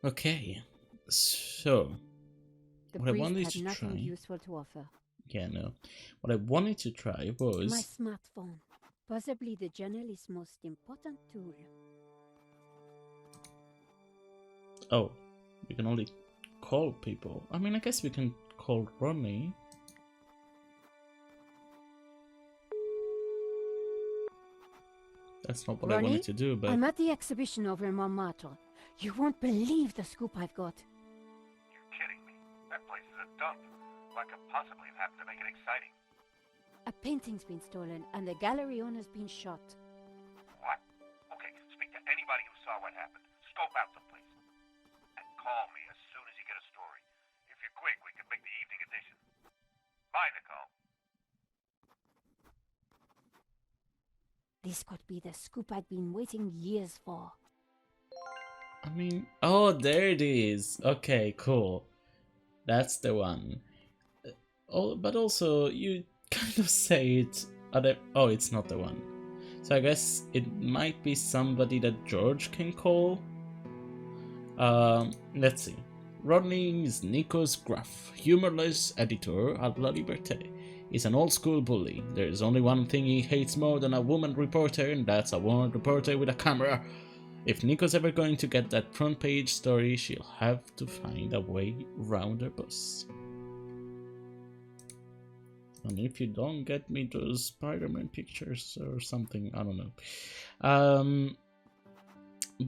Okay, so The what I priest wanted had to nothing try, useful to offer. yeah, no, what I wanted to try My was, smartphone. Possibly the journalist's most important tool. oh, we can only call people. I mean, I guess we can call Ronnie. That's not what I wanted Ronnie, to do, but I'm at the exhibition over in Montmartre. You won't believe the scoop I've got. You're kidding me. That place is a dump. What could possibly have happened to make it exciting? A painting's been stolen and the gallery owner's been shot. What? Okay, speak to anybody who saw what happened. Scope out the place. And call me as soon as you get a story. If you're quick, we can make the evening edition. Bye, Nicole. This could be the scoop I'd been waiting years for. I mean, oh, there it is. Okay, cool. That's the one. Oh, but also you kind of say it. Oh, it's not the one. So I guess it might be somebody that George can call. Let's see. Rodney is Nico's gruff, humorless editor at La Liberté. He's an old school bully. There's only one thing he hates more than a woman reporter, and that's a woman reporter with a camera. If Nico's ever going to get that front page story, she'll have to find a way round her boss. And if you don't get me those Spider-Man pictures or something, I don't know.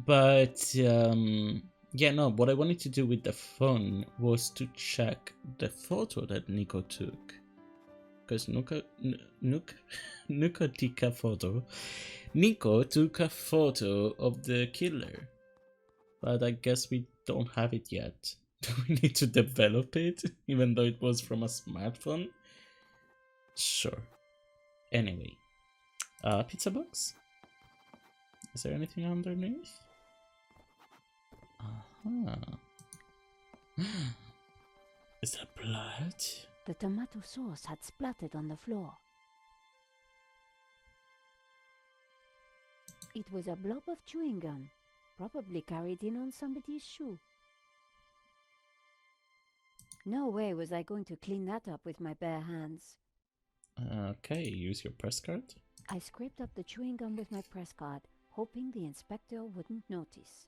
But yeah, no, what I wanted to do with the phone was to check the photo that Nico took. Because Nico took a photo. Nico took a photo of the killer. But I guess we don't have it yet. Do we need to develop it, even though it was from a smartphone? Sure. Anyway, pizza box? Is there anything underneath? Uh-huh. Is that blood? The tomato sauce had splattered on the floor. It was a blob of chewing gum, probably carried in on somebody's shoe. No way was I going to clean that up with my bare hands. Okay, use your press card. I scraped up the chewing gum with my press card, hoping the inspector wouldn't notice.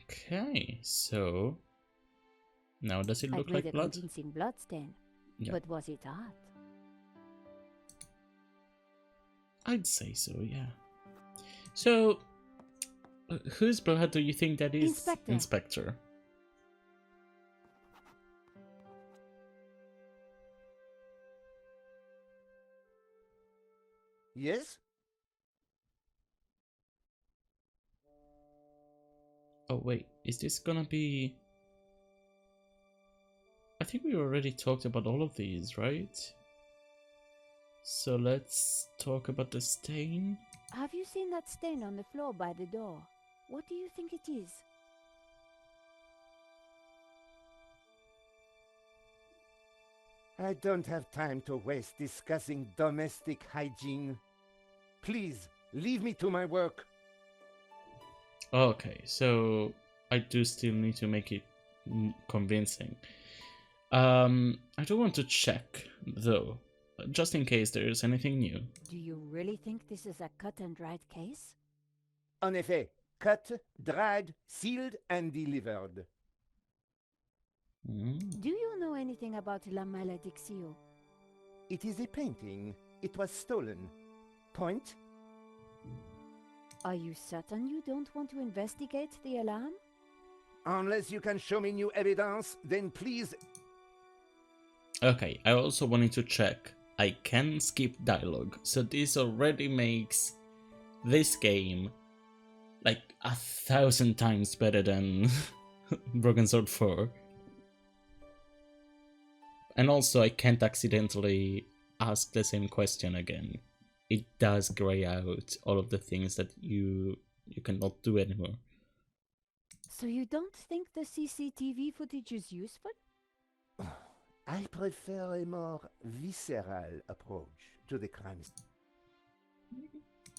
Okay, so now does it I'd look made like a blood? convincing bloodstain, Yeah, but was it art? I'd say so, yeah. So, whose blood do you think that is, Inspector! Inspector? Yes? Oh wait, is this gonna be... I think we already talked about all of these, right? So let's talk about the stain. Have you seen that stain on the floor by the door? What do you think it is? I don't have time to waste discussing domestic hygiene. Please, leave me to my work. Okay, so I do still need to make it convincing. I do want to check, though, just in case there's anything new. Do you really think this is a cut and dried case? En effet, cut, dried, sealed, and delivered. Do you know anything about La Maledictio? It is a painting. It was stolen. Point? Are you certain you don't want to investigate the alarm? Unless you can show me new evidence, then please... Okay, I also wanted to check. I can skip dialogue, so this already makes this game like 1,000 times better than Broken Sword 4. And also, I can't accidentally ask the same question again. It does grey out all of the things that you cannot do anymore. So you don't think the CCTV footage is useful? I prefer a more visceral approach to the crime.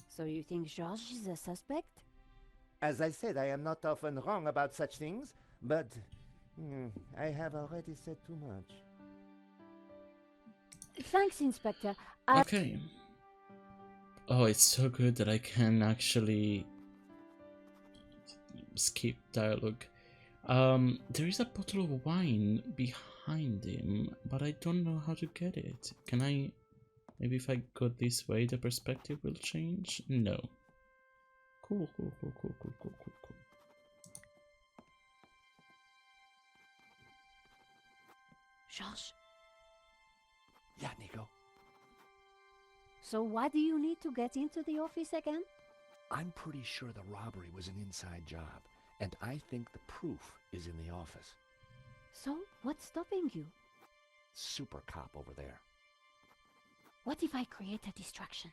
So you think Georges is a suspect? As I said, I am not often wrong about such things, but I have already said too much. Thanks, Inspector. Okay. Oh, it's so good that I can actually skip dialogue. There is a bottle of wine behind him, but I don't know how to get it. Can I... Maybe if I go this way, the perspective will change? No. Cool. Josh, Yeah, Nico. so why do you need to get into the office again? I'm pretty sure the robbery was an inside job, and I think the proof is in the office. So, what's stopping you? Super cop over there. What if I create a distraction?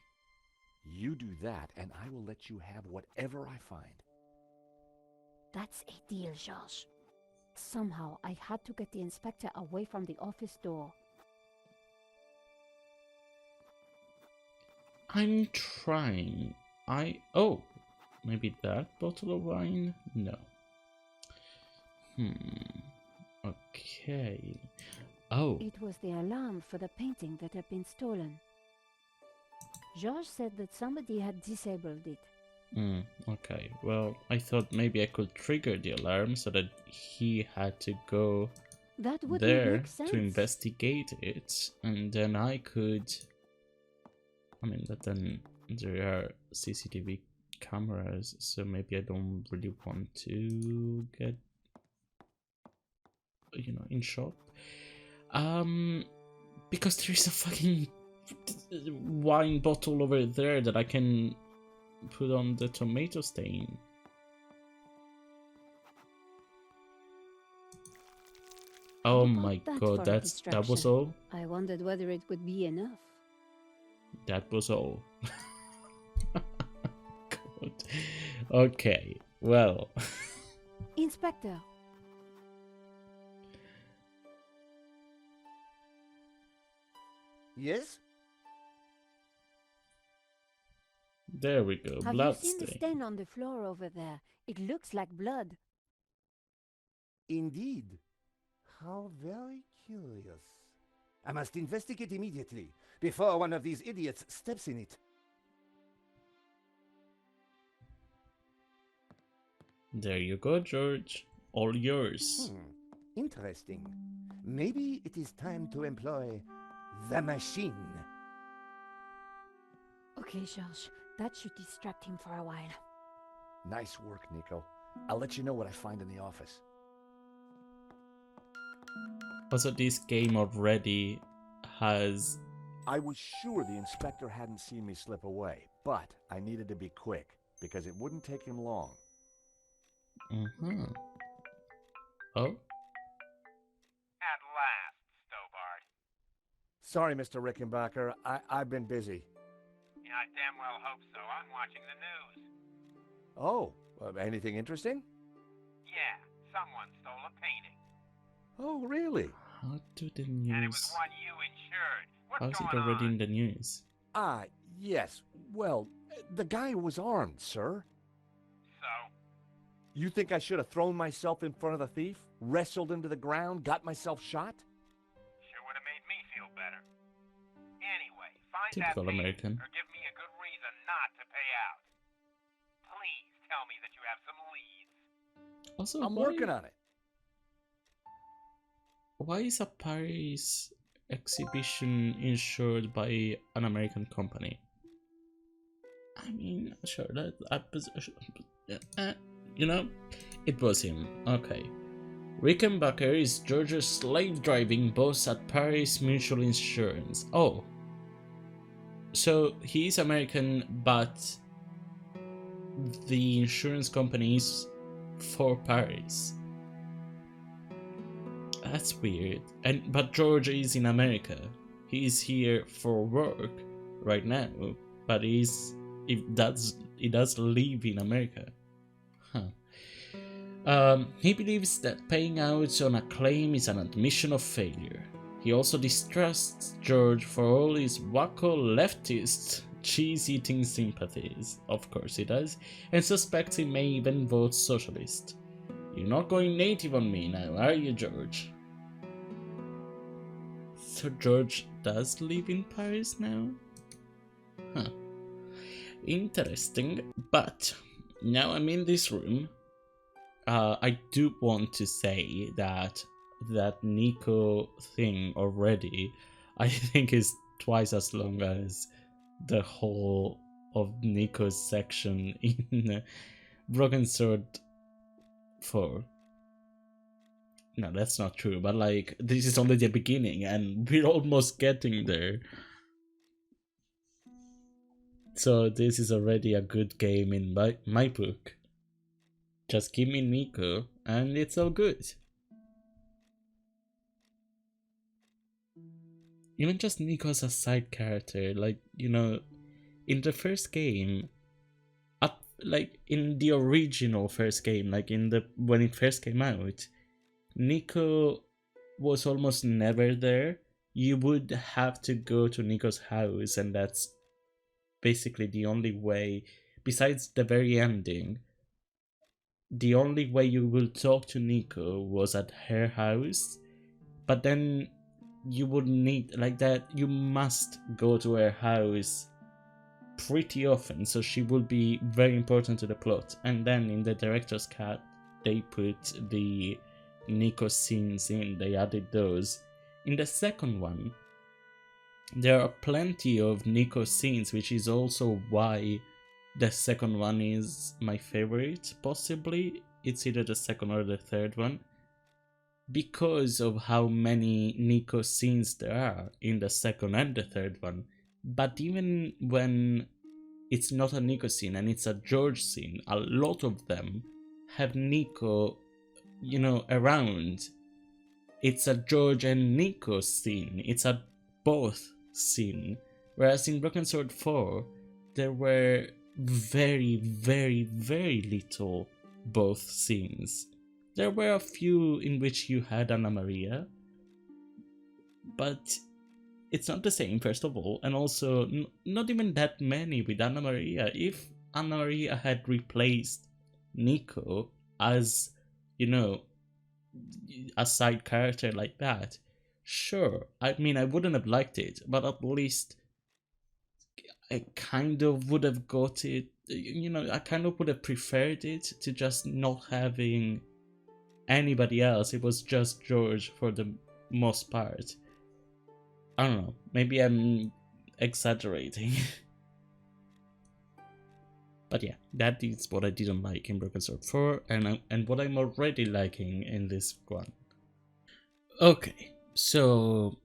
You do that, and I will let you have whatever I find. That's a deal, Josh. Somehow, I had to get the inspector away from the office door. I'm trying. Oh, maybe that bottle of wine? No. Okay. Oh, It was the alarm for the painting that had been stolen. Josh said that somebody had disabled it. okay. Well, I thought maybe I could trigger the alarm so that he had to go That wouldn't there make sense. to investigate it, and then I could... I mean, but then there are CCTV cameras, so maybe I don't really want to get, in shot. Because there is a fucking wine bottle over there that I can put on the tomato stain. Oh How my about that god, for a that was distraction? all? I wondered whether it would be enough. That was all. God. Okay, well. Inspector, Yes? There we go, have you blood seen the stain. stain on the floor over there? It looks like blood. Indeed. How very curious. I must investigate immediately, before one of these idiots steps in it. There you go, George. All yours. Interesting. Maybe it is time to employ the machine. Okay, Josh, that should distract him for a while. Nice work, Nico. I'll let you know what I find in the office. Also, this game already has... I was sure the inspector hadn't seen me slip away, but I needed to be quick, because it wouldn't take him long. Oh? At last, Stobart. Sorry, Mr. Rickenbacker. I've been busy. Yeah, I damn well hope so. I'm watching the news. Oh, anything interesting? Yeah, someone stole a painting. Oh, really? How do the And it was news... one you insured. What's How is it going already on? in the news? Ah, yes. Well, the guy was armed, sir. So? You think I should have thrown myself in front of the thief, wrestled into the ground, got myself shot? Sure would have made me feel better. Anyway, find Typical that painting, American. or give me a good reason not to pay out. Please tell me that you have some leads. Also, I'm working on it. Why is a Paris exhibition insured by an American company? I mean, sure, it was him. Okay. Rickenbacker is George's slave driving boss at Paris Mutual Insurance. Oh. So he's American, but the insurance company is for Paris. That's weird. But George is in America. He is here for work right now, but he does live in America. He believes that paying out on a claim is an admission of failure. He also distrusts George for all his wacko leftist cheese-eating sympathies. Of course he does. And suspects he may even vote socialist. You're not going native on me now, are you, George? So George does live in Paris now? Huh. Interesting. But now I'm in this room. I do want to say that that Nico thing already, I think, is twice as long as the whole of Nico's section in Broken Sword 4. No, that's not true, but like, this is only the beginning and we're almost getting there. So this is already a good game in my book. Just give me Nico and it's all good. Even just Nico as a side character, like, you know, in the first game, like in the original first game, like when it first came out, Nico was almost never there. You would have to go to Nico's house, and that's basically the only way, besides the very ending, the only way you will talk to Nico was at her house. But then you would need, like, that you must go to her house pretty often, so she will be very important to the plot. And then in the director's cut, they put the Nico scenes in, they added those. In the second one, there are plenty of Nico scenes, which is also why the second one is my favorite, possibly. It's either the second or the third one, because of how many Nico scenes there are in the second and the third one. But even when it's not a Nico scene and it's a George scene, a lot of them have Nico, you know, around. It's a George and Nico scene. It's a both scene. Whereas in Broken Sword 4, there were very, very, very little both scenes. There were a few in which you had Anna Maria, but it's not the same, first of all, and also not even that many with Anna Maria. If Anna Maria had replaced Nico as, you know, a side character like that, sure, I mean, I wouldn't have liked it, but at least I kind of would have got it, you know, I kind of would have preferred it to just not having anybody else. It was just George for the most part. I don't know, maybe I'm exaggerating. But yeah, that is what I didn't like in Broken Sword 4, and what I'm already liking in this one. Okay, so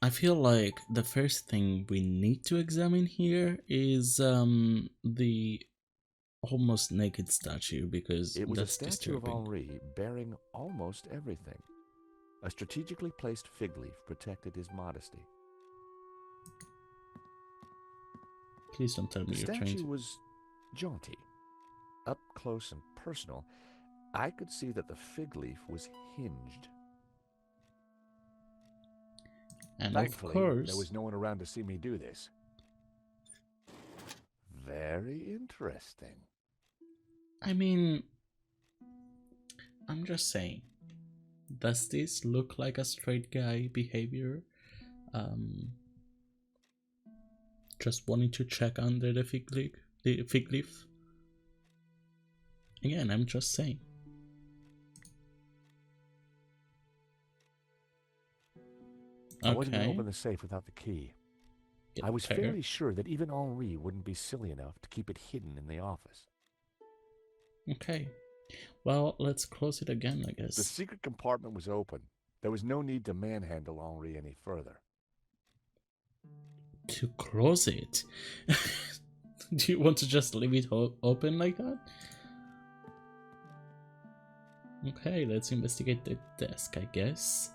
I feel like the first thing we need to examine here is the almost naked statue, because It was a that's statue of disturbing. Henri bearing almost everything. A strategically placed fig leaf protected his modesty. Please don't tell me The you're trying statue to... was jaunty. Up close and personal, I could see that the fig leaf was hinged. And Thankfully, of course... there was no one around to see me do this. Very interesting. I mean, I'm just saying, does this look like a straight guy behavior? Just wanting to check under the fig leaf. Again, I'm just saying. I wasn't going to Okay. open the safe without the key. Yeah, I was fair. fairly sure that even Henri wouldn't be silly enough to keep it hidden in the office. Okay. Well, let's close it again, I guess. The secret compartment was open. There was no need to manhandle Henri any further. To close it? Do you want to just leave it open like that? Okay, let's investigate the desk, I guess.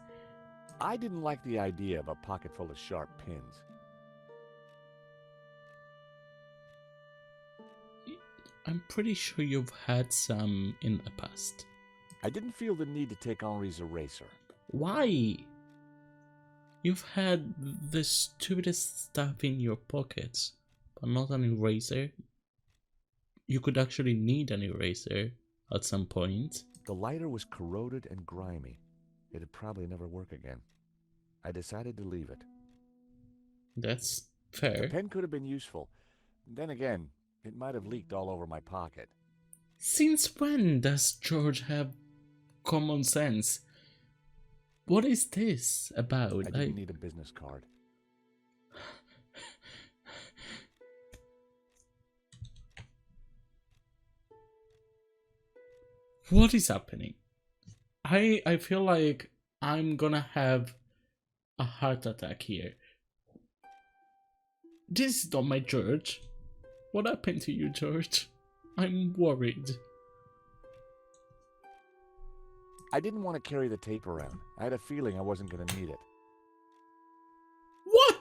I didn't like the idea of a pocket full of sharp pins. I'm pretty sure you've had some in the past. I didn't feel the need to take Henri's eraser. Why? You've had the stupidest stuff in your pockets. but not an eraser. You could actually need an eraser at some point. The lighter was corroded and grimy. It'd probably never work again. I decided to leave it. That's The fair. pen could have been useful. Then again, it might have leaked all over my pocket. Since when does George have common sense? What is this about? I didn't need a business card. What is happening? I feel like I'm gonna have a heart attack here. This is not my George. What happened to you, George? I'm worried. I didn't want to carry the tape around. I had a feeling I wasn't going to need it. What?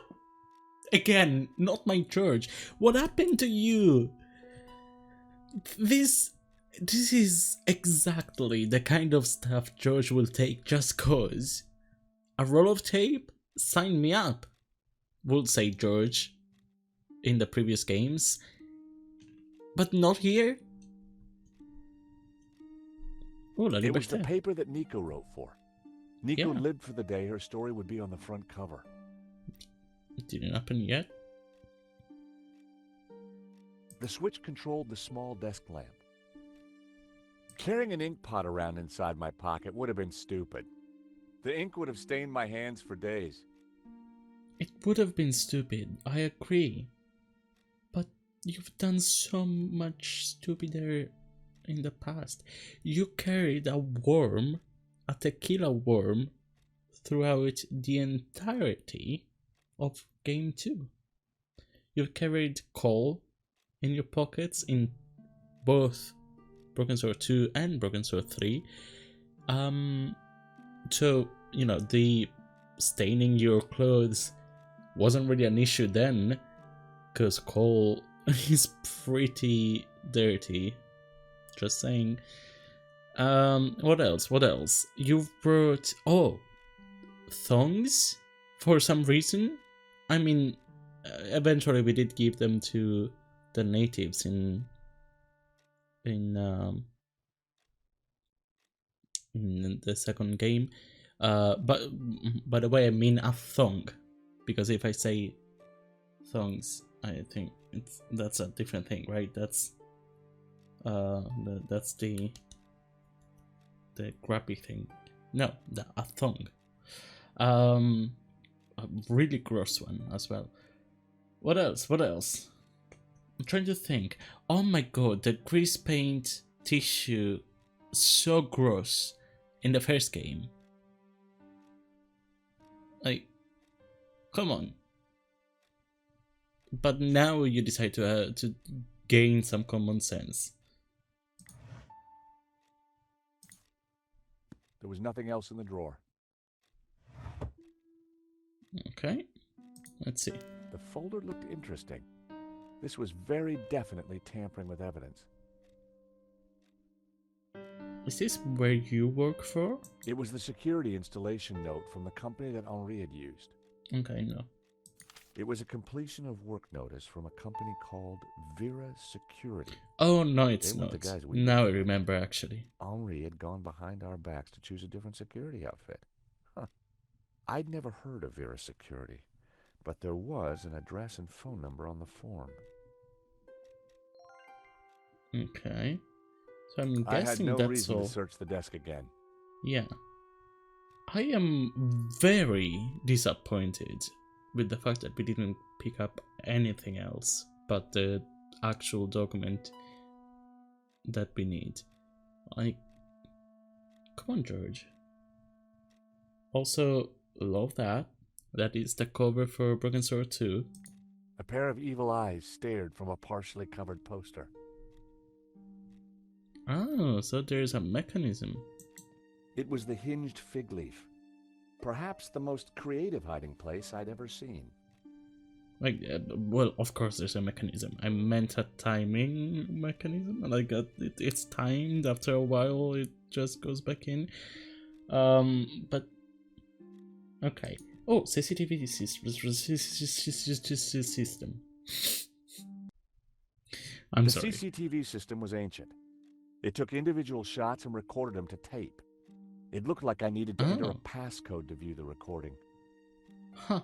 Again, not my George. What happened to you? This is exactly the kind of stuff George will take just cause. A roll of tape? Sign me up, would say George in the previous games. But not here? Oh, it was the paper that Nico wrote for. Nico Yeah. lived for the day her story would be on the front cover. It didn't happen yet. The switch controlled the small desk lamp. Carrying an ink pot around inside my pocket would have been stupid. The ink would have stained my hands for days. It would have been stupid, I agree. But you've done so much stupider in the past. You carried a worm, a tequila worm, throughout the entirety of game 2. You've carried coal in your pockets in both Broken Sword 2 and Broken Sword 3. So, you know, the staining your clothes wasn't really an issue then, because coal is pretty dirty. Just saying. What else? You've brought, thongs for some reason. I mean, eventually we did give them to the natives in the second game. But by the way, I mean a thong, because if I say thongs, I think that's a different thing, right? That's the grabby thing. No, a thong. A really gross one as well. What else? I'm trying to think. Oh my god, the grease paint tissue, so gross in the first game. Like, come on. But now you decide to gain some common sense. There was nothing else in the drawer. Okay, let's see. The folder looked interesting. This was very definitely tampering with evidence. Is this where you work for? It was the security installation note from the company that Henri had used. Okay, no. It was a completion of work notice from a company called Vera Security. Oh, no, it's They weren't not. the guys we Now I knew. remember, actually. Henri had gone behind our backs to choose a different security outfit. Huh. I'd never heard of Vera Security, but there was an address and phone number on the form. Okay. So I'm I had guessing no that's reason all. to search the desk again. Yeah. I am very disappointed with the fact that we didn't pick up anything else but the actual document that we need. Like, come on, George. Also, love that. That is the cover for Broken Sword 2. A pair of evil eyes stared from a partially covered poster. Oh, so there's a mechanism. It was the hinged fig leaf. Perhaps the most creative hiding place I'd ever seen. Like, well, of course there's a mechanism. I meant a timing mechanism. Like, it's timed. After a while, it just goes back in. But okay. Oh, CCTV system. I'm The sorry. CCTV system was ancient. It took individual shots and recorded them to tape. It looked like I needed to enter a Oh. passcode to view the recording. Huh.